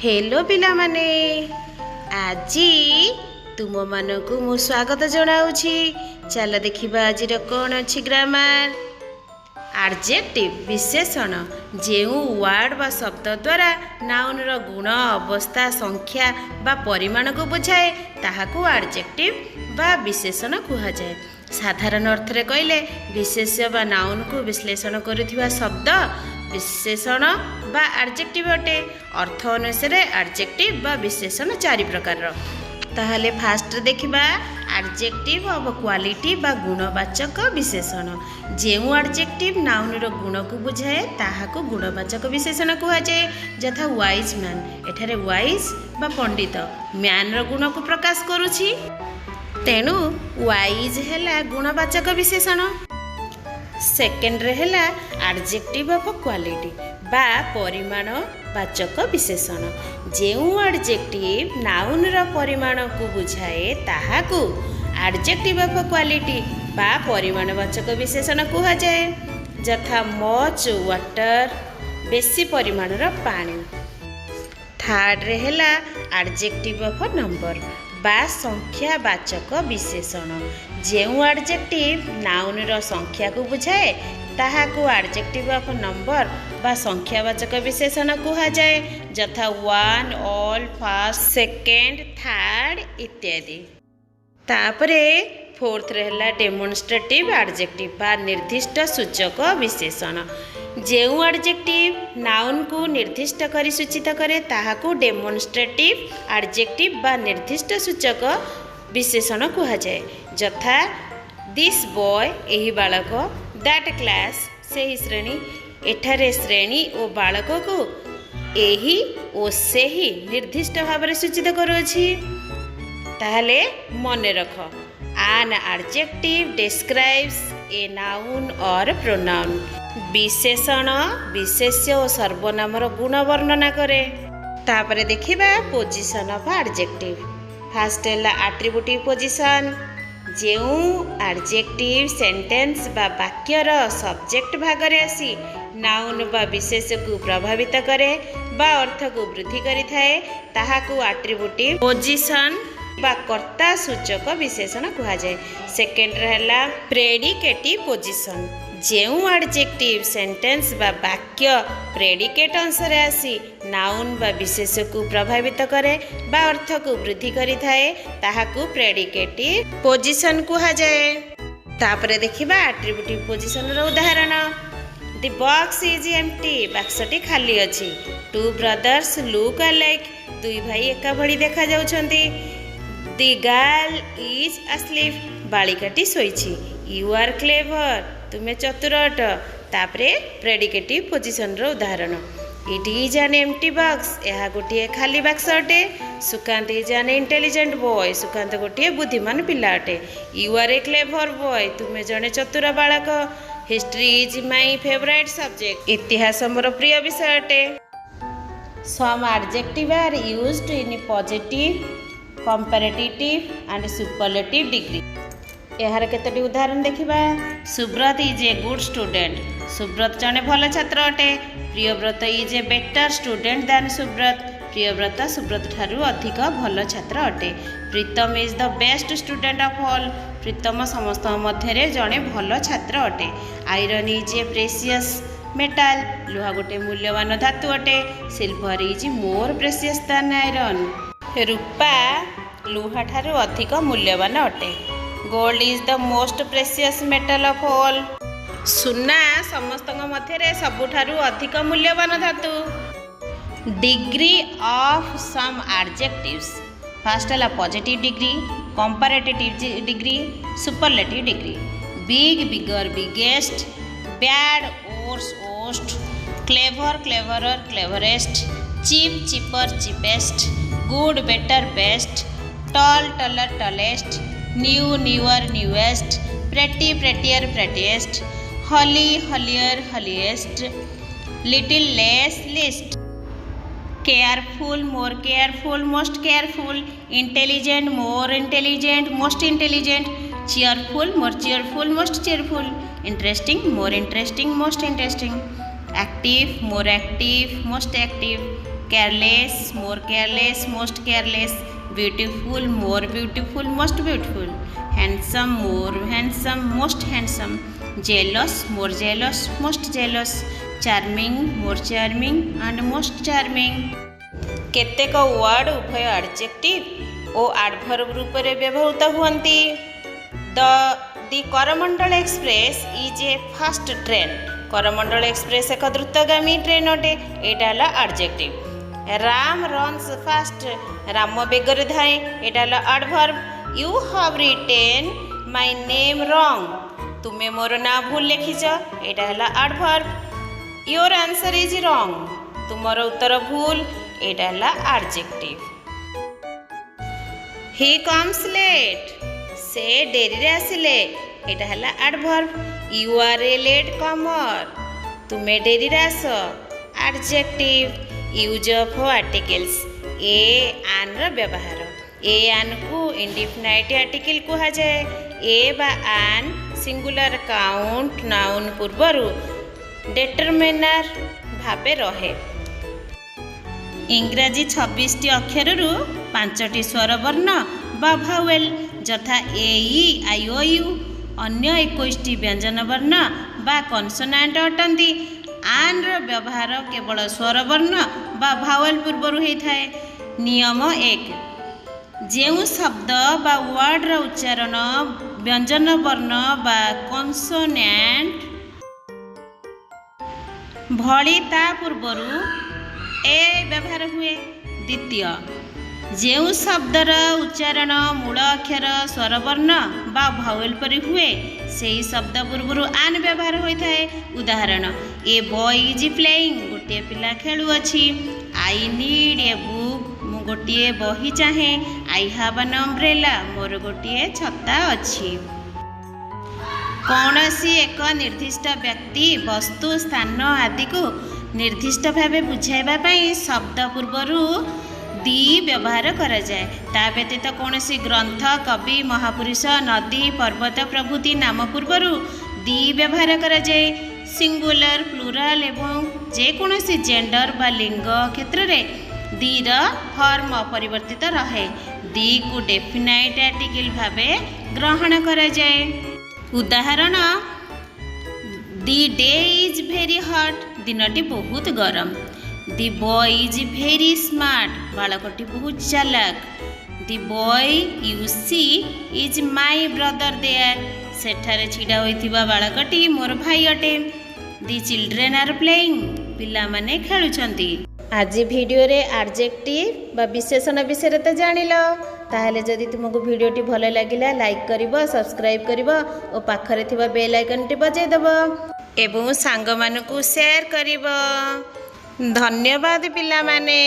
Hello पिला माने आजी तुम मानकु मु स्वागत जनाउछि। चल देखिबा आज कौन अछि ग्रामर। एडजेक्टिव विशेषण जेउ वर्ड बा शब्द द्वारा नाउन रो गुण अवस्था संख्या बा परिमाण को बुझाए ताहाकू एडजेक्टिव बा विशेषण कुहा जाए। साधारण अर्थ रे कहले विशेष्य बा नाउन को विश्लेषण करुथिबा शब्द विशेषण बा एडजेक्टिव अटे। अर्थ अनुसार एडजेक्टिव बा विशेषण चारि प्रकार। ताहले फास्ट देखिबा एडजेक्टिव ऑफ क्वालिटी बा गुणवाचक विशेषण। जेउ एडजेक्टिव नाउन रो गुण को बुझाए ताहाको गुणवाचक विशेषण कुहा जाए। जथा वाइज मैन, एठारे वाइज बा पंडित मैन रो गुण को प्रकाश करूछि, तेणु वाइज हैला गुणवाचक विशेषण। सेकेंड रे हैला एडजेक्टिव ऑफ क्वालिटी बा परिमाण वाचक विशेषण। जेउ एडजेक्टिव नाउन रो परिमाण को बुझाए ताहाकू एडजेक्टिव ऑफ क्वालिटी बा परिमाण वाचक विशेषण कुहा जाए। जथा मच वाटर बेसी परिमाण रो पानी। थर्ड रे हैला एडजेक्टिव ऑफ नंबर बा संख्या वाचक विशेषण। जेउ एडजेक्टिव नाउन रो संख्या को बुझाए ताहाकू एडजेक्टिव ऑफ नंबर बा संख्यावाचक विशेषण कुहा जाए। जथा one, all, first, second, third इत्यादि। तापरे फोर्थ रहला डेमोन्स्ट्रेटिव एडजेक्टिव बा निर्दिष्ट सूचक विशेषण। जेउ एडजेक्टिव नाउन को निर्दिष्ट करी सूचित करे ताहाकू डेमोन्स्ट्रेटिव एडजेक्टिव बा निर्दिष्ट सूचक विशेषण कुहा जाए। जथा दिस बॉय एही बालक, दैट क्लास सेही श्रेणी, एठारे श्रेणी ओ बालक को एही ओ सेही निर्दिष्ट भाव में सूचित करुछि। ताहले मने रख an adjective describes a noun और प्रोनाउन। विशेषण विशेष्य और सर्वनामर गुण वर्णना करे। तापरे देखिबा पोजिशन ऑफ एडजेक्टिव। फर्स्ट हैला एट्रिब्यूटिव पोजिशन। जेउ एडजेक्टिव सेंटेंस बा वाक्यर सब्जेक्ट भागरे आसी नाउन बा विशेष को प्रभावित करे बा अर्थ को वृद्धि करि थाए ताहाकू एट्रिब्यूटिव पोजिशन बा कर्ता सूचक विशेषण कुहा जाए। सेकेंड रहला प्रेडिकेटिव पोजिशन। जेउ एडजेक्टिव सेंटेंस बा वाक्य प्रेडिकेट अनुसार आसी नाउन बा विशेष को प्रभावित करे बा अर्थ को वृद्धि करि थाए ताहाकू प्रेडिकेटिव पोजिशन कुहा जाए। तापरे देखिबा एट्रिब्यूटिव पोजिशन रो उदाहरण। द बॉक्स इज एम्प्टी, बाक्सटी खाली अछि। टू ब्रदर्स लुक अलाइक, दुई भाई एका भଳି देखा जाउछंती। द गर्ल इज अस्लीप, बालिकाटी सोइछि। यू आर क्लेवर, तुमे चतुर अट। तापरे प्रेडिकेटिव पोजिशन रो उदाहरण। It is an empty box, यह गोटे खाली बाक्स अटे। Sukant is an intelligent boy, Sukant गोटे बुद्धिमान पिला अटे। You are a clever boy, तुमे जने चतुर बालक। History is my favourite subject, इतिहास मोर प्रिय विषय अटे। Some adjective are used in positive, comparative and superlative degree. यार केतोटी उदाहरण देखिबा। Subrat is a good student, Subrat जने भल छात्र अटे। Priyabrat is a better student than Subrat, Priyabrat Subrat ठारू अधिक भल छात्र अटे। Pritam is the best student of all, Pritam समस्त मध्य जने भल छात्र अटे। Iron is a precious metal, लुहा गोटे मूल्यवान धातु अटे। Silver is more precious than iron, रूपा लुहा ठारू अधिक मूल्यवान अटे। Gold is the most precious metal of all, सुना समस्त मध्य सबुठारु अधिक मूल्यवान धातु। Degree of some adjectives. First है positive degree, comparative degree, superlative degree. Big bigger biggest, bad worse worst, clever cleverer cleverest, cheap cheaper cheapest, good better best, tall taller tallest, new newer newest, pretty prettier prettiest, holy holier holiest, little less least. Careful more careful most careful, intelligent more intelligent most intelligent, cheerful more cheerful most cheerful, interesting more interesting most interesting, active more active most active, careless, more careless, most careless, beautiful, more beautiful, most beautiful, handsome, more handsome, most handsome, jealous, more jealous, most jealous, charming, more charming and most charming। केतेक word उभय adjective और adverb रूप में व्यवहृत हुअन्ति। The Coromandel express is a fast train. Coromandel express एक द्रुतगामी train अटे, यहाँ है adjective. Ram runs fast, Ram बेगर धाए, यहाँ है adverb. You have written my name wrong, तुम्हें मोर ना भूल लिखिच, यहाँ है adverb. Your answer is wrong, तुमर उत्तर भूल, यहाँ है एडजेक्टिव। ही कम्स लेट, से डेरी आसिले, यहाँ है adverb. You are a late comer, तुम्हें डेरी आस, adjective. Use of articles, a an व्यवहार। ए आन को इंडिफिनाइट आर्टिकल कहा जाए। ए बा आन सिंगुलर काउंट नाउन पूर्वर डिटरमिनर भावे रहे। इंग्राजी 26 अक्षर 5टी स्वर वर्ण बा भावेल यथा ए ई आई ओ यू। अन्य 21टी व्यंजन वर्ण बा कन्सोनांट अटंती। आन व्यवहार केवल स्वर वर्ण बा भावेल पूर्वर होता है। नियम 1, जो शब्द बा वर्ड उच्चारण व्यंजन वर्ण बा कन्सोनांट भली ता पूर्वर ए व्यवहार हुए। द्वितीय, जो शब्दर उच्चारण मूल अक्षर स्वरवर्ण बा भावेल परि हुए से शब्द पूर्वर आन व्यवहार होता है। उदाहरण, ए बॉय इज प्लेइंग, गोटे पिला खेलुअछि। आई नीड ए बुक, मु गोटे बही चाहे। आई हैव एन अम्ब्रेला, मोर गोटे छता अछि। कौनसी एक निर्दिष्ट व्यक्ति वस्तु स्थान आदि को निर्दिष्ट भाव बुझाइबा पई शब्द पूर्वर दी व्यवहार करा जाए। ता व्यतीत कौनसी ग्रंथ, कवि, महापुरुष, नदी, पर्वत प्रभृति नाम पूर्वर दी व्यवहार करा जाए। सिंगुलर, प्लूराल एवं जेकोसी जेंडर बा लिंग क्षेत्र में दीर फॉर्म अपरिवर्तित रहे। दी को डेफिनाइट आर्टिकल भावे ग्रहण करा जाए। उदाहरण, the day is very hot, दिनटी बहुत गरम। The boy is very smart, बालकटी बहुत चालाक। The boy you see is my brother there, सेठारे छिड़ा होइथिबा बालकटी मोर भाई अटे। दी चिल्ड्रेन आर प्लेइंग, पिला माने खेलुछंती। आज वीडियो रे एडजेक्टिव बा विशेषण विषय तो जानिल। ताहले जदि तुमको वीडियोटी भल लगिला लाइक करिबो, सब्सक्राइब करिबो और पाखरे थिबा बेल आइकन टी बजाय देबो एवं सांग मानकु शेयर करिबो। धन्यवाद पिला माने।